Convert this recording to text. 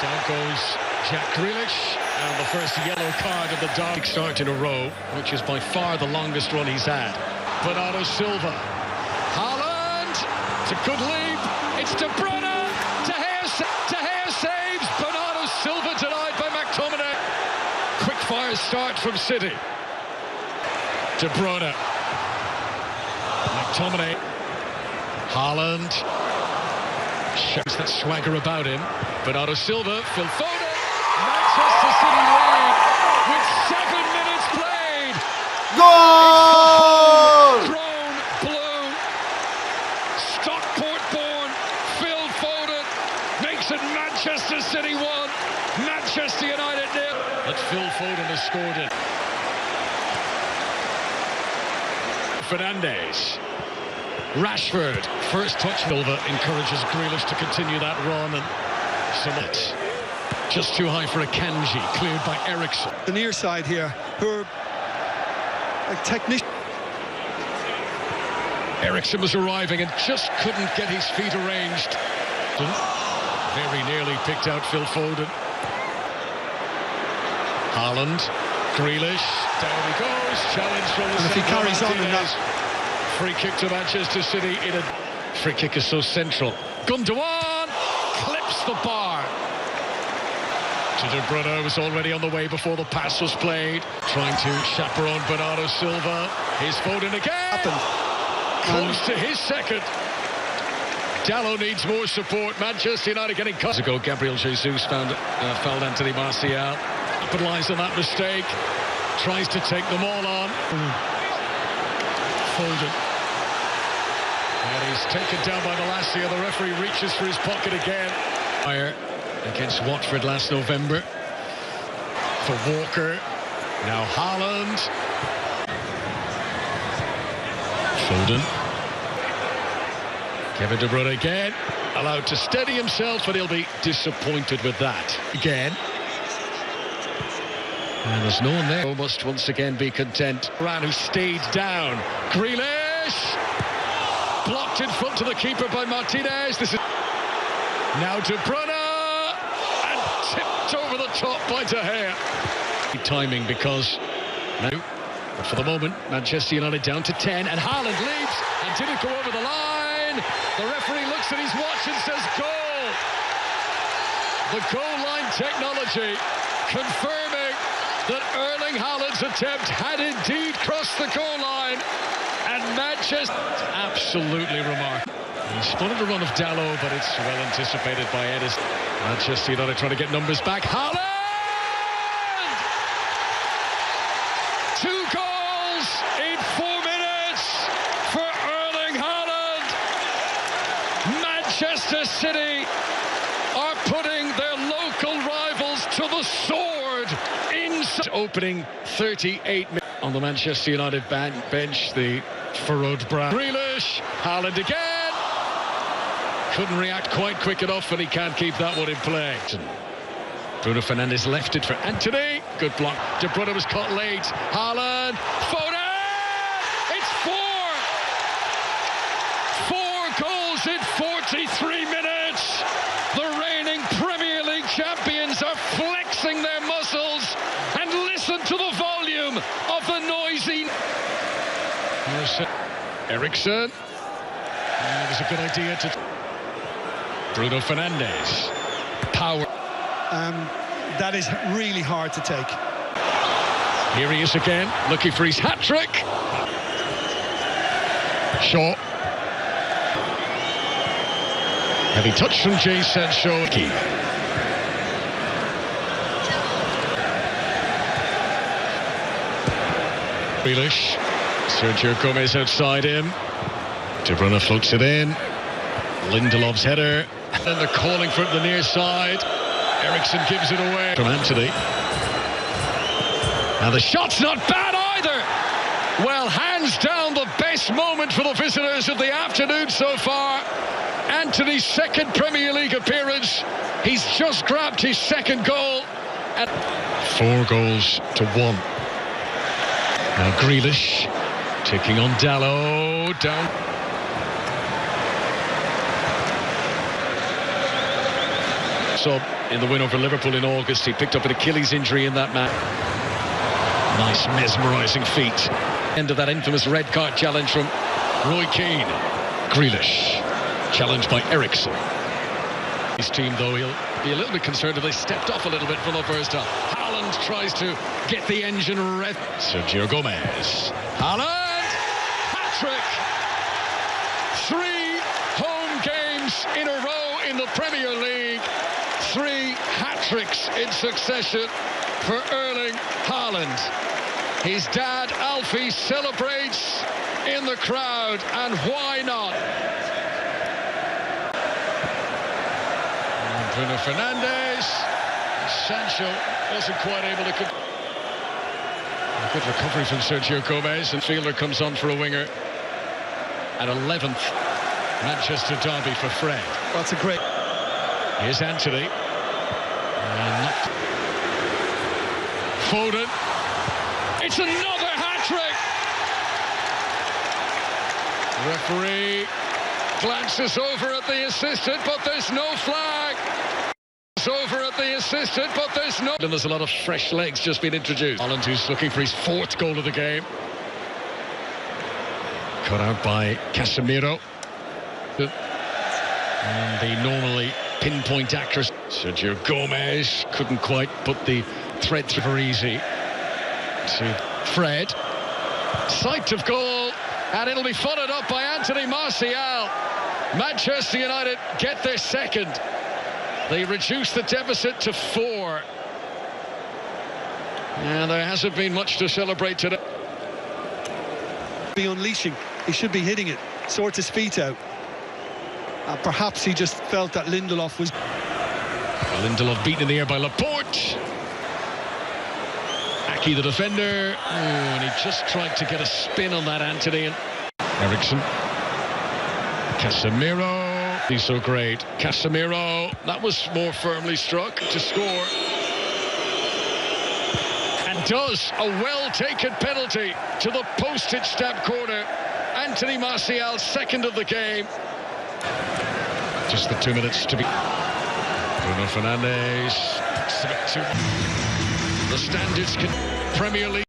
Down goes Jack Grealish, and the first yellow card of the dark start in a row, which is by far the longest run he's had. Bernardo Silva. Haaland! It's a good leap. It's De Bruyne! De Gea saves. Bernardo Silva denied by McTominay. Quick fire start from City. De Bruyne. McTominay. Haaland. Shows that swagger about him. Bernardo Silva, Phil Foden. Manchester City lead with 7 minutes played. Goal! Grown blue. Stockport-born Phil Foden makes it Manchester City 1, Manchester United 0. But Phil Foden has scored it. Fernandes. Rashford, first touch. Silva encourages Grealish to continue that run, and Summit just too high for a Kanji, cleared by Eriksen. The near side here, who are a technician. Eriksen was arriving and just couldn't get his feet arranged. Very nearly picked out Phil Foden. Haaland, Grealish, down he goes, challenge from the And if he carries on in that... Free kick to Manchester City in a... Free kick is so central. Gundogan clips the bar. De Bruyne was already on the way before the pass was played. Trying to chaperone Bernardo Silva. Here's Foden again. Close to his second. Dalot needs more support. Manchester United getting cut. Ago, Gabriel Jesus fouled Anthony Martial. Capitalised on that mistake. Tries to take them all on. Foden. And he's taken down by Malacia. The referee reaches for his pocket again. Fire against Watford last November. For Walker. Now Haaland. Foden. Kevin De Bruyne again. Allowed to steady himself, but he'll be disappointed with that. Again. And there's no one there. Must once again be content. Ran who stayed down. Grealish! Blocked in front to the keeper by Martinez. This is now De Bruyne, and tipped over the top by De Gea. Timing because now, but for the moment, Manchester United down to 10, and Haaland leads and didn't go over the line. The referee looks at his watch and says goal. The goal line technology confirming that Erling Haaland's attempt had indeed crossed the goal line, and Manchester... Absolutely remarkable. He spotted a run of Dalot, but it's well anticipated by Edis. Manchester United trying to get numbers back. Haaland! 2 goals in 4 minutes for Erling Haaland. Manchester City are putting their local rivals to the sword. Opening 38 minutes on the Manchester United bench, the furrowed brow. Grealish, Haaland again. Couldn't react quite quick enough, and he can't keep that one in play. Bruno Fernandes left it for Antony. Good block. De Bruyne was caught late. Haaland, Foden! It's 4 goals in 43 minutes. The reigning Premier League champions are flexing their muscles. And listen to the volume of the noisy... Eriksen. It was a good idea to... Bruno Fernandes. Power. That is really hard to take. Here he is again, looking for his hat-trick. Shaw. Heavy touch from Jadon Sancho. Grealish. Sergio Gomez outside him. De Bruyne floats it in. Lindelof's header. And they're calling for it the near side. Eriksen gives it away from Antony. Now the shot's not bad either. Well, hands down the best moment for the visitors of the afternoon so far. Antony's second Premier League appearance. He's just grabbed his second goal. And 4 goals to 1. Now Grealish taking on Dalot. Down. So in the win over Liverpool in August. He picked up an Achilles injury in that match. Nice mesmerising feat. End of that infamous red card challenge from Roy Keane. Grealish, challenged by Eriksen. His team, though, he'll be a little bit concerned if they stepped off a little bit from the first half. Haaland tries to get the engine red. Sergio Gomez. Haaland! Hat-trick! 3 home games in a row in the Premier League. 3 hat-tricks in succession for Erling Haaland. His dad, Alfie, celebrates in the crowd, and why not? And Bruno Fernandes. Sancho wasn't quite able to... A good recovery from Sergio Gomez, and fielder comes on for a winger. At 11th Manchester derby for Fred. That's a great... Here's Antony. And Foden. It's another hat-trick! Referee glances over at the assistant, but there's no flag. Over at the assistant, but there's no... And there's a lot of fresh legs just been introduced. Haaland, who's looking for his 4th goal of the game. Cut out by Casemiro. And the normally pinpoint accuracy. Sergio Gomez couldn't quite put the thread through very easy. To Fred. Sight of goal. And it'll be followed up by Anthony Martial. Manchester United get their 2nd. They reduce the deficit to 4. And there hasn't been much to celebrate today. Be unleashing. He should be hitting it. Sorts his feet out. Perhaps he just felt that Lindelof was... Lindelof beaten in the air by Laporte. Aki, the defender. Oh, and he just tried to get a spin on that, Antony. And Eriksen. Casemiro. He's so great. Casemiro. That was more firmly struck to score. And does a well-taken penalty to the postage stamp corner. Anthony Martial, 2nd of the game. Just the 2 minutes to be... Bruno Fernandes. The standards can... Premier League.